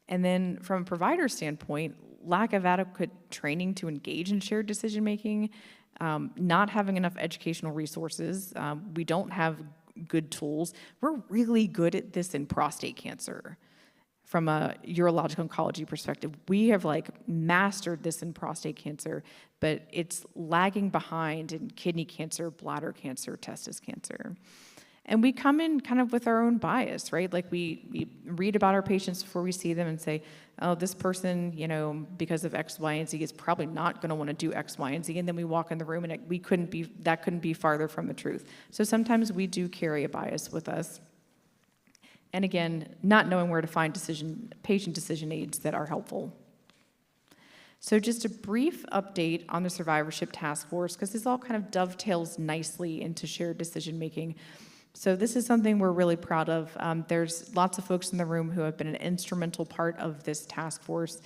And then from a provider standpoint, lack of adequate training to engage in shared decision-making, not having enough educational resources. We don't have good tools. We're really good at this in prostate cancer. From a urologic oncology perspective, we have like mastered this in prostate cancer, but it's lagging behind in kidney cancer, bladder cancer, testis cancer. And we come in kind of with our own bias, right? Like we read about our patients before we see them and say, oh, this person, you know, because of X, Y, and Z is probably not going to want to do X, Y, and Z. And then we walk in the room and that couldn't be farther from the truth. So sometimes we do carry a bias with us. And again, not knowing where to find patient decision aids that are helpful. So just a brief update on the survivorship task force, because this all kind of dovetails nicely into shared decision making. So this is something we're really proud of. There's lots of folks in the room who have been an instrumental part of this task force.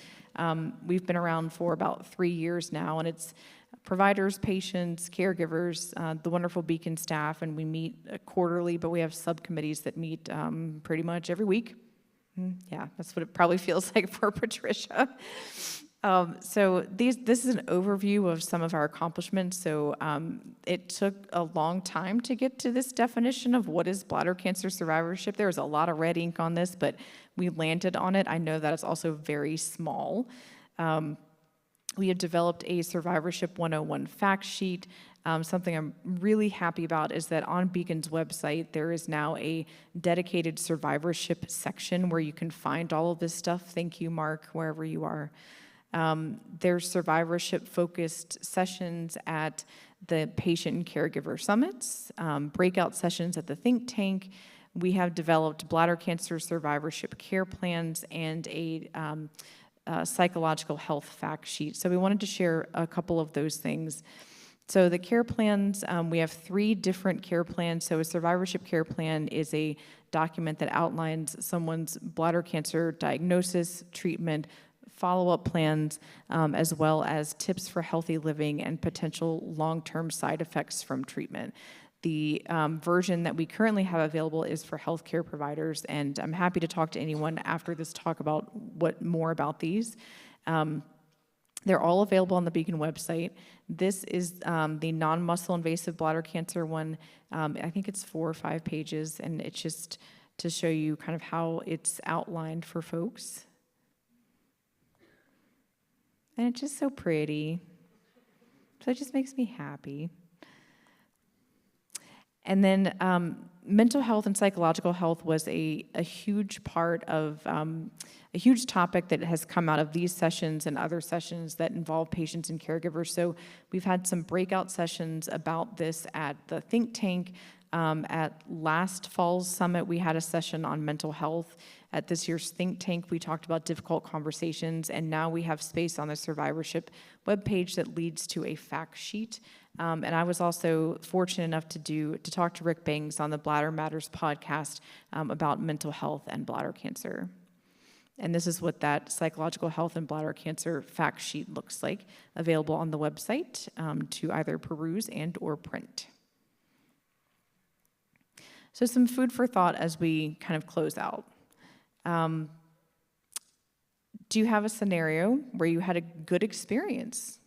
We've been around for about 3 years now, and it's providers, patients, caregivers, the wonderful Beacon staff, and we meet quarterly, but we have subcommittees that meet pretty much every week. Yeah, that's what it probably feels like for Patricia. So this is an overview of some of our accomplishments. So it took a long time to get to this definition of what is bladder cancer survivorship. There was a lot of red ink on this, but we landed on it. I know that it's also very small. We have developed a Survivorship 101 fact sheet. Something I'm really happy about is that on Beacon's website, there is now a dedicated survivorship section where you can find all of this stuff. Thank you, Mark, wherever you are. There's survivorship-focused sessions at the patient and caregiver summits, breakout sessions at the think tank. We have developed bladder cancer survivorship care plans and a psychological health fact sheet. So we wanted to share a couple of those things. So the care plans, we have 3 different care plans. So a survivorship care plan is a document that outlines someone's bladder cancer diagnosis, treatment, follow-up plans, as well as tips for healthy living and potential long-term side effects from treatment. The version that we currently have available is for healthcare providers, and I'm happy to talk to anyone after this talk about more about these. They're all available on the Beacon website. This is the non-muscle invasive bladder cancer one. I think it's 4 or 5 pages, and it's just to show you kind of how it's outlined for folks. And it's just so pretty. So it just makes me happy. And then mental health and psychological health was a huge part of, a huge topic that has come out of these sessions and other sessions that involve patients and caregivers. So we've had some breakout sessions about this at the think tank. At last fall's summit, we had a session on mental health. At this year's think tank, we talked about difficult conversations, and now we have space on the survivorship webpage that leads to a fact sheet. And I was also fortunate enough to talk to Rick Bangs on the Bladder Matters podcast about mental health and bladder cancer. And this is what that psychological health and bladder cancer fact sheet looks like, available on the website to either peruse and or print. So some food for thought as we kind of close out. Do you have a scenario where you had a good experience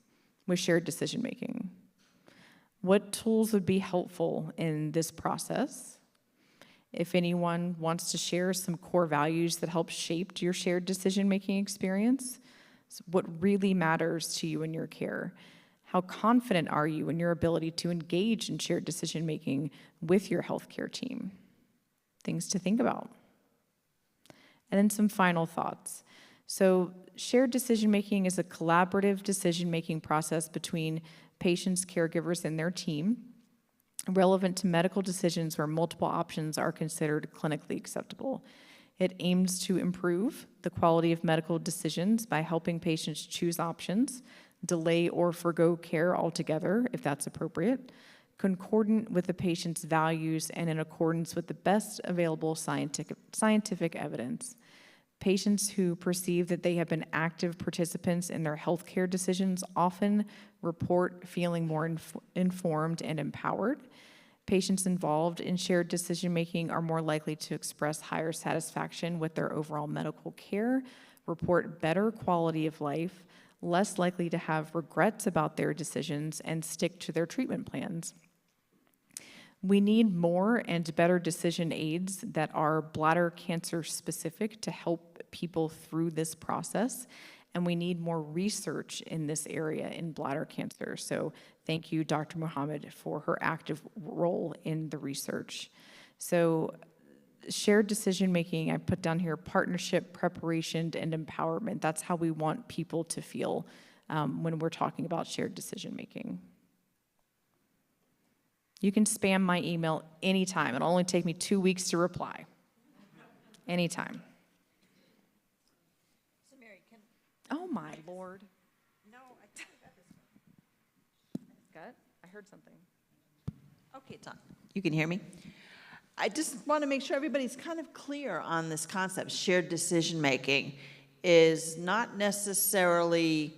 with shared decision making? What tools would be helpful in this process? If anyone wants to share some core values that help shape your shared decision making experience, what really matters to you in your care? How confident are you in your ability to engage in shared decision making with your healthcare team? Things to think about. And then some final thoughts. So shared decision-making is a collaborative decision-making process between patients, caregivers, and their team, relevant to medical decisions where multiple options are considered clinically acceptable. It aims to improve the quality of medical decisions by helping patients choose options, delay or forgo care altogether, if that's appropriate, concordant with the patient's values and in accordance with the best available scientific evidence. Patients who perceive that they have been active participants in their healthcare decisions often report feeling more informed and empowered. Patients involved in shared decision-making are more likely to express higher satisfaction with their overall medical care, report better quality of life, less likely to have regrets about their decisions, and stick to their treatment plans. We need more and better decision aids that are bladder cancer specific to help people through this process. And we need more research in this area in bladder cancer. So thank you, Dr. Muhammad, for her active role in the research. So shared decision-making, I put down here partnership, preparation, and empowerment. That's how we want people to feel when we're talking about shared decision-making. You can spam my email anytime. It'll only take me 2 weeks to reply. Anytime. So Mary, Oh my Lord. no, I think I got this. Scott, I heard something. Okay, it's on. You can hear me? I just want to make sure everybody's kind of clear on this concept. Shared decision-making is not necessarily,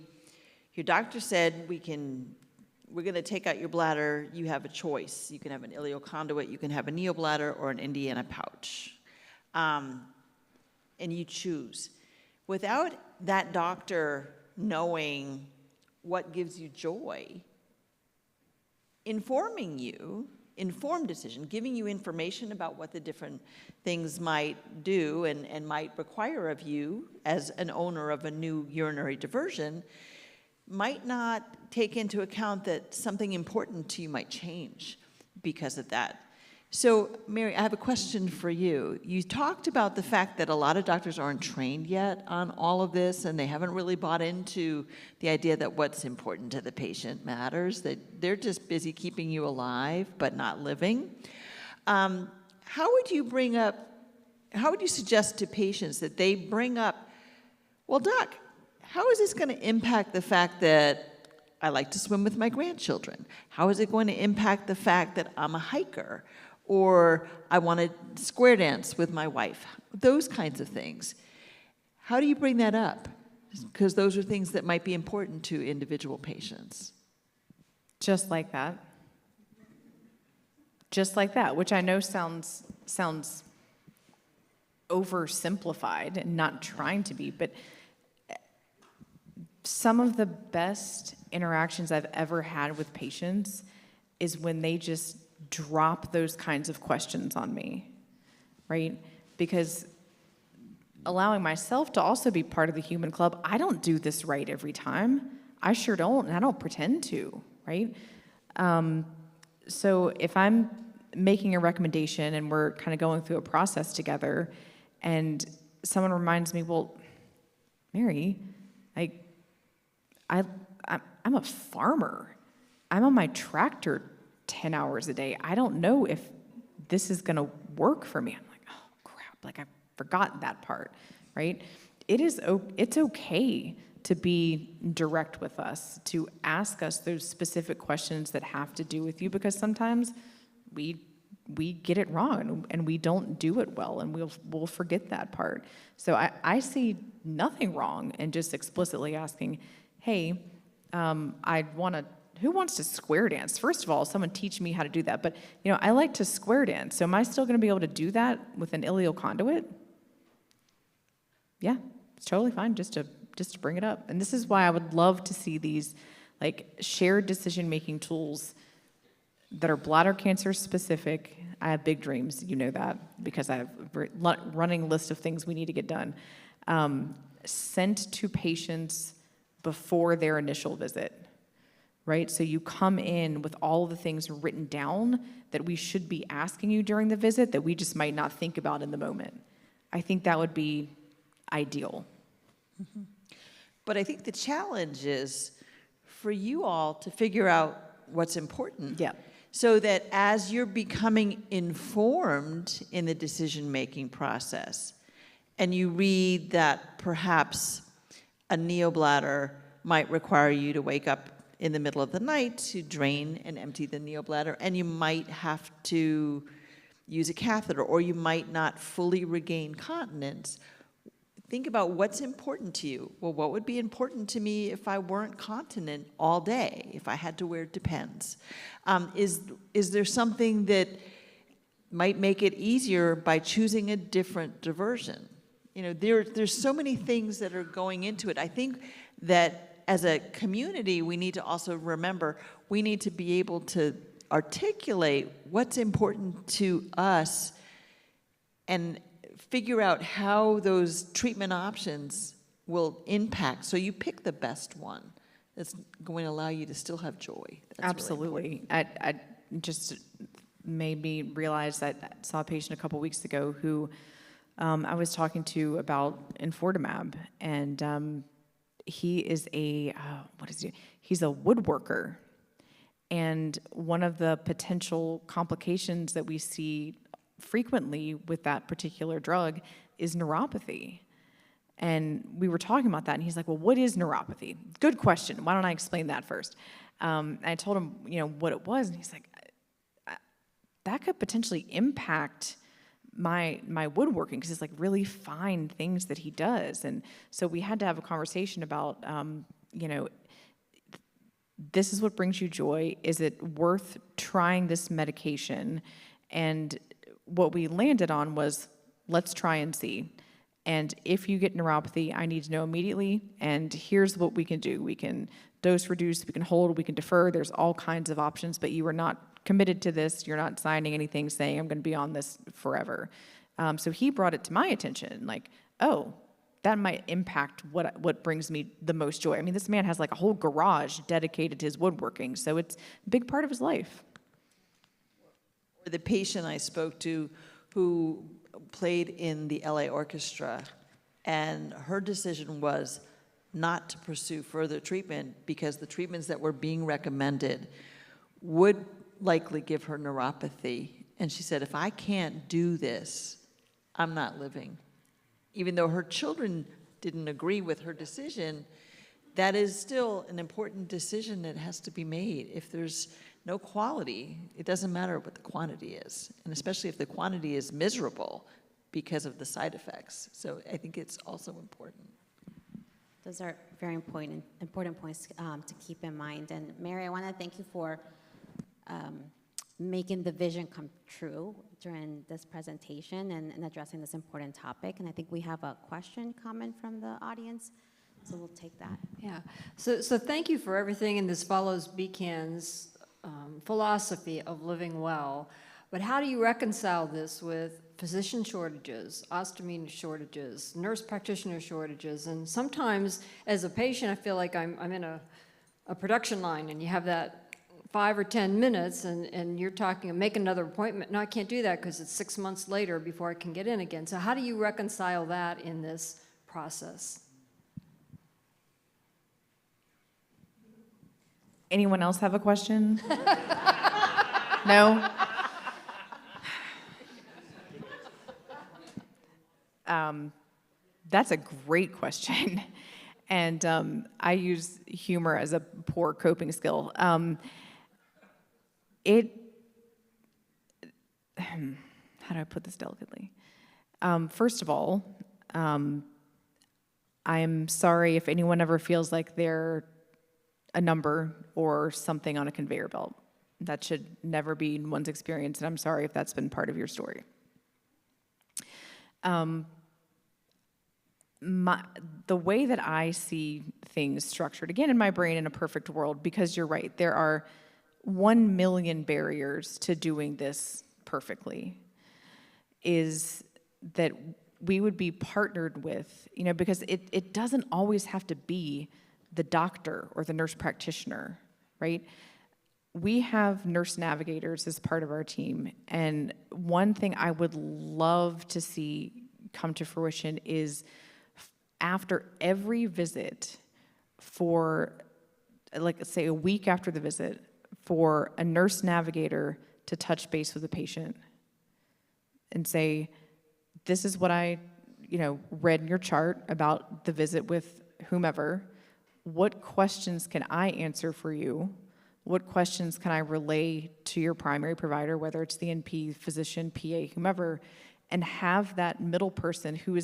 your doctor said we're going to take out your bladder, you have a choice. You can have an ileoconduit, you can have a neobladder, or an Indiana pouch. And you choose. Without that doctor knowing what gives you joy, informing you, informed decision, giving you information about what the different things might do and might require of you as an owner of a new urinary diversion, might not take into account that something important to you might change because of that. So, Mary, I have a question for you. You talked about the fact that a lot of doctors aren't trained yet on all of this, and they haven't really bought into the idea that what's important to the patient matters, that they're just busy keeping you alive but not living. How would you suggest to patients that they bring up, well, doc, how is this going to impact the fact that I like to swim with my grandchildren? How is it going to impact the fact that I'm a hiker? Or I want to square dance with my wife? Those kinds of things. How do you bring that up? Because those are things that might be important to individual patients. Just like that. Just like that, which I know sounds oversimplified and not trying to be, but some of the best interactions I've ever had with patients is when they just drop those kinds of questions on me, right? Because allowing myself to also be part of the human club, I don't do this right every time. I sure don't, and I don't pretend to, right? So if I'm making a recommendation and we're kind of going through a process together, and someone reminds me, well, Mary, I'm a farmer. I'm on my tractor 10 hours a day. I don't know if this is going to work for me. I'm like, oh, crap, like I forgot that part, right? It's okay to be direct with us, to ask us those specific questions that have to do with you, because sometimes we get it wrong and we don't do it well, and we'll forget that part. So I see nothing wrong in just explicitly asking, hey, who wants to square dance? First of all, someone teach me how to do that. But, I like to square dance. So am I still going to be able to do that with an ileal conduit? Yeah, it's totally fine just to bring it up. And this is why I would love to see these shared decision-making tools that are bladder cancer specific. I have big dreams, you know that, because I have a running list of things we need to get done. Sent to patients before their initial visit. Right? So you come in with all of the things written down that we should be asking you during the visit that we just might not think about in the moment. I think that would be ideal. Mm-hmm. But I think the challenge is for you all to figure out what's important. Yeah. So that as you're becoming informed in the decision-making process, and you read that perhaps a neobladder might require you to wake up in the middle of the night to drain and empty the neobladder, and you might have to use a catheter, or you might not fully regain continence. Think about what's important to you. Well, what would be important to me if I weren't continent all day, if I had to wear Depends? Is there something that might make it easier by choosing a different diversion? There's so many things that are going into it. I think that as a community, we need to also remember we need to be able to articulate what's important to us and figure out how those treatment options will impact. So you pick the best one that's going to allow you to still have joy. That's absolutely. Really I just made me realize that I saw a patient a couple weeks ago who I was talking to about enfortumab, and he is he's a woodworker. And one of the potential complications that we see frequently with that particular drug is neuropathy. And we were talking about that, and he's like, well, what is neuropathy? Good question. Why don't I explain that first? I told him, what it was, and he's like, that could potentially impact my woodworking, because it's really fine things that he does. And so we had to have a conversation about, this is what brings you joy. Is it worth trying this medication? And what we landed on was, let's try and see. And if you get neuropathy, I need to know immediately. And here's what we can do. We can dose reduce, we can hold, we can defer. There's all kinds of options, but you are not committed to this. You're not signing anything saying I'm going to be on this forever. So he brought it to my attention, oh, that might impact what brings me the most joy. I mean, this man has like a whole garage dedicated to his woodworking, so it's a big part of his life. Or the patient I spoke to who played in the LA Orchestra, and her decision was not to pursue further treatment because the treatments that were being recommended would likely give her neuropathy. And she said, if I can't do this, I'm not living. Even though her children didn't agree with her decision, that is still an important decision that has to be made. If there's no quality, it doesn't matter what the quantity is, and especially if the quantity is miserable because of the side effects. So I think it's also important. Those are very important points to keep in mind. And Mary, I want to thank you for making the vision come true during this presentation and addressing this important topic. And I think we have a question coming from the audience, so we'll take that. Yeah, so thank you for everything, and this follows Beacon's philosophy of living well. But how do you reconcile this with physician shortages, ostomy shortages, nurse practitioner shortages? And sometimes as a patient, I feel like I'm in a production line, and you have that 5 or 10 minutes, and you're talking, make another appointment. No, I can't do that because it's 6 months later before I can get in again. So how do you reconcile that in this process? Anyone else have a question? No? That's a great question. And I use humor as a poor coping skill. How do I put this delicately? First of all, I'm sorry if anyone ever feels like they're a number or something on a conveyor belt. That should never be one's experience, and I'm sorry if that's been part of your story. The way that I see things structured, again, in my brain in a perfect world, because you're right, there are 1 million barriers to doing this perfectly, is that we would be partnered with, because it doesn't always have to be the doctor or the nurse practitioner, right? We have nurse navigators as part of our team, and one thing I would love to see come to fruition is after every visit, for, like, say, a week after the visit, for a nurse navigator to touch base with the patient and say, this is what I, read in your chart about the visit with whomever. What questions can I answer for you? What questions can I relay to your primary provider, whether it's the NP, physician, PA, whomever, and have that middle person who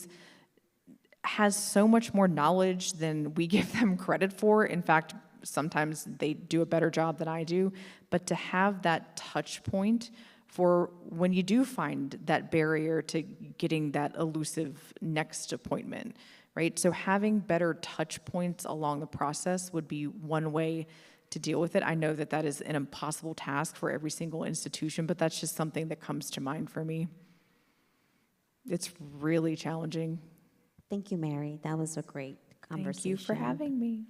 has so much more knowledge than we give them credit for. In fact, sometimes they do a better job than I do, but to have that touch point for when you do find that barrier to getting that elusive next appointment, right? So having better touch points along the process would be one way to deal with it. I know that is an impossible task for every single institution, but that's just something that comes to mind for me. It's really challenging. Thank you, Mary. That was a great conversation. Thank you for having me.